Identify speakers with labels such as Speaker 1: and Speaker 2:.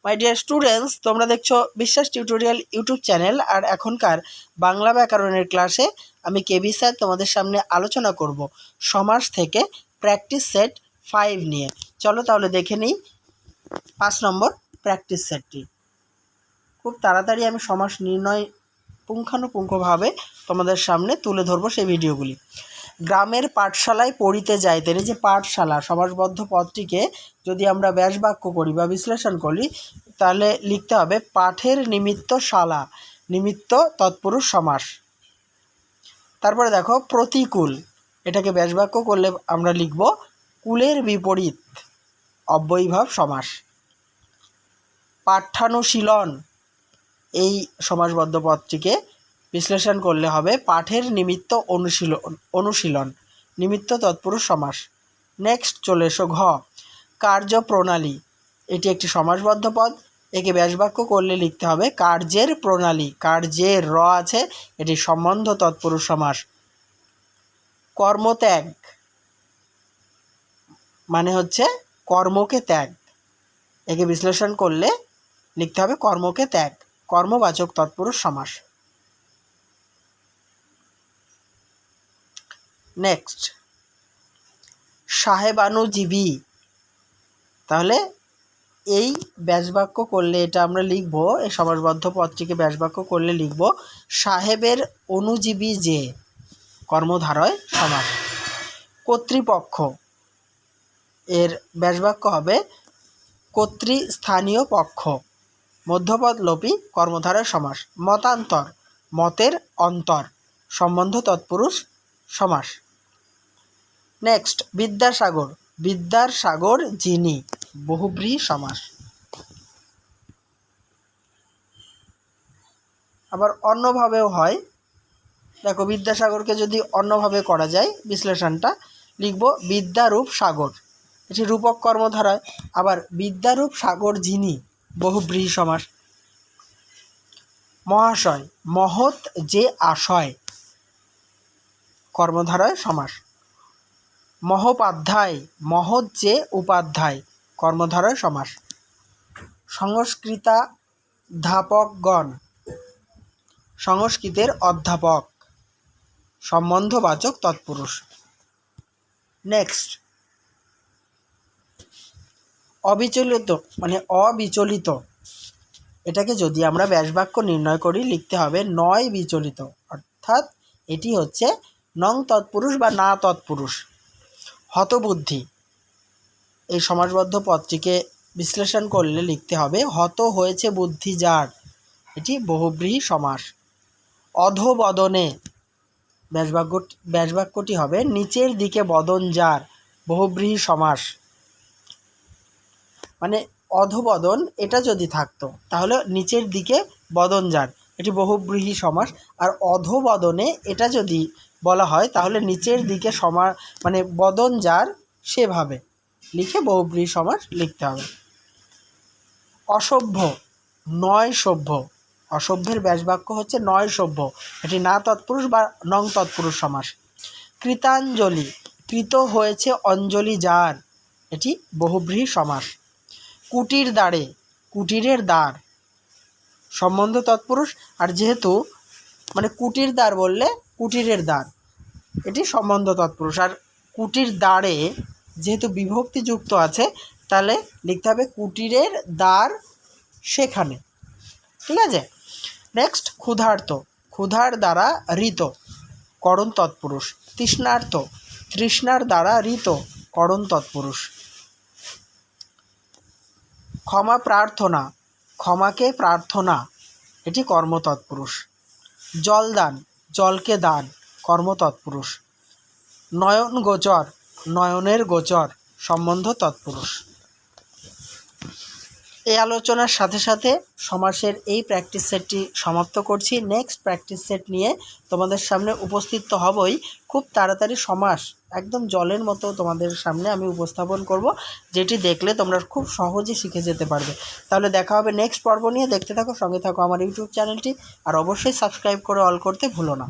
Speaker 1: My dear students, তোমরা দেখছো বিশ্বাস টিউটোরিয়াল ইউটিউব চ্যানেল। আর এখনকার বাংলা ব্যাকরণের ক্লাসে আমি কেবি স্যার তোমাদের সামনে আলোচনা করব সমাস থেকে প্র্যাকটিস সেট 5 নিয়ে। চলো তাহলে দেখে নিই 5 নম্বর প্র্যাকটিস সেটটি। খুব তাড়াতাড়ি আমি সমাস নির্ণয় পুঙ্খানুপুঙ্খভাবে তোমাদের সামনে তুলে ধরবো সেই ভিডিওগুলি। গ্রামের পাঠশালায় পড়িতে যাইতেন, এই যে পাঠশালা সমাসবদ্ধ পদটিকে যদি আমরা ব্যাসবাক্য করি বা বিশ্লেষণ করি তাহলে লিখতে হবে পাঠের নিমিত্ত শালা, নিমিত্ত তৎপুরুষ সমাস। তারপরে দেখো প্রতিকূল, এটাকে ব্যাসবাক্য করলে আমরা লিখব কুলের বিপরীত অব্যয়ীভাব সমাস। পাঠ্যানুশীলন, এই সমাসবদ্ধ পদটিকে বিশ্লেষণ করলে হবে পাঠের নিমিত্ত অনুশীলন, নিমিত্ত তৎপুরুষ সমাস। নেক্সট চলে এসো ঘ, কার্যপ্রণালী, এটি একটি সমাসবদ্ধ পদ, একে ব্যাসবাক্য করলে লিখতে হবে কার্যের প্রণালী, কার্যের র আছে, এটি সম্বন্ধ তৎপুরুষ সমাস। কর্মত্যাগ মানে হচ্ছে কর্মকে ত্যাগ, একে বিশ্লেষণ করলে লিখতে হবে কর্মকে ত্যাগ, কর্মবাচক তৎপুরুষ সমাস। নেক্সট সাহেবানুজীবী, তাহলে এই ব্যাসবাক্য করলে এটা আমরা লিখব, এই সমাসবদ্ধ পদটিকে ব্যাসবাক্য করলে লিখব সাহেবের অনুজীবী যে, কর্মধারয় সমাস। কর্তৃপক্ষ, এর ব্যাসবাক্য হবে কর্তৃস্থানীয় পক্ষ, মধ্যপদ লোপী কর্মধারয় সমাস। মতান্তর, মতের অন্তর, সম্বন্ধ তৎপুরুষ সমাস। নেক্সট বিদ্যাসাগর, বিদ্যার সাগর যিনি, বহুব্রীহি সমাস। আবার অন্যভাবেও হয়, দেখো বিদ্যাসাগরকে যদি অন্যভাবে করা যায় বিশ্লেষণটা লিখব বিদ্যারূপ সাগর, এটি রূপক কর্মধারয়। আবার বিদ্যারূপ সাগর যিনি, বহুব্রীহি সমাস। মহাশয়, মহৎ যে আশয়, কর্মধারয় সমাস। মহোপাধ্যায়, মহৎ যে উপাধ্যায়, কর্মধারয় সমাস। সংস্কৃতাধ্যাপকগণ, সংস্কৃতের অধ্যাপক, সম্বন্ধবাচক তৎপুরুষ। নেক্সট অবিচলিত মানে অবিচলিত, এটাকে যদি আমরা ব্যাসবাক্য নির্ণয় করি লিখতে হবে নয় বিচলিত, অর্থাৎ এটি হচ্ছে নং তৎপুরুষ বা না তৎপুরুষ। হতবুদ্ধি, এই সমাসবদ্ধ পদটিকে বিশ্লেষণ করলে লিখতে হবে হত হয়েছে বুদ্ধি যার, এটি বহুব্রীহি সমাস। অধোবদনে, ব্যাসবাক্যটি হবে নিচের দিকে বদন যার, বহুব্রীহি সমাস। মানে অধোবদন এটা যদি থাকতো তাহলে নিচের দিকে বদন যার, এটি বহুব্রীহি সমাস। আর অধোবদনে এটা যদি বলা হয় তাহলে নিচের দিকে মানে বদন যার সেভাবে লিখে বহুব্রীহি সমাস লিখতে হবে। অসভ্য, নয় সভ্য, অসভ্যের ব্যাসবাক্য হচ্ছে নয় সভ্য, এটি না তৎপুরুষ বা নং তৎপুরুষ সমাস। কৃতাঞ্জলি, কৃত হয়েছে অঞ্জলি যার, এটি বহুব্রীহি সমাস। কুটির দ্বারে, কুটিরের দ্বার, সম্বন্ধ তৎপুরুষ। আর যেহেতু মানে কুটির দ্বার বললে কুটিরের দ্বার, এটি সম্বন্ধ তৎপুরুষ। আর কুটির দ্বারে যেহেতু বিভক্তি যুক্ত আছে তাহলে লিখতে হবে কুটিরের দ্বার সেখানে, ঠিক আছে। নেক্সট ক্ষুধার্ত, ক্ষুধার দ্বারা ঋত, করণ তৎপুরুষ। তৃষ্ণার্ত, তৃষ্ণার দ্বারা ঋত, করণ তৎপুরুষ। ক্ষমা প্রার্থনা, ক্ষমাকে প্রার্থনা, এটি কর্ম তৎপুরুষ। জলদান, জলকে দান, কর্ম তৎপুরুষ। নয়ন গোচর, নয়নের গোচর, সম্বন্ধ তৎপুরুষ। এই আলোচনার সাথে সাথে সমাসের এই প্র্যাকটিস সেটটি সমাপ্ত করছি। নেক্সট প্র্যাকটিস সেট নিয়ে তোমাদের সামনে উপস্থিত তো হবই, খুব তাড়াতাড়ি সমাস একদম জলের মতো তোমাদের সামনে আমি উপস্থাপন করব, যেটি দেখলে তোমরা খুব সহজে শিখে যেতে পারবে। তাহলে দেখা হবে নেক্সট পর্ব নিয়ে, দেখতে থাকো, সঙ্গে থাকো আমার ইউটিউব চ্যানেলটি, আর অবশ্যই সাবস্ক্রাইব করে অল করতে ভুলো না।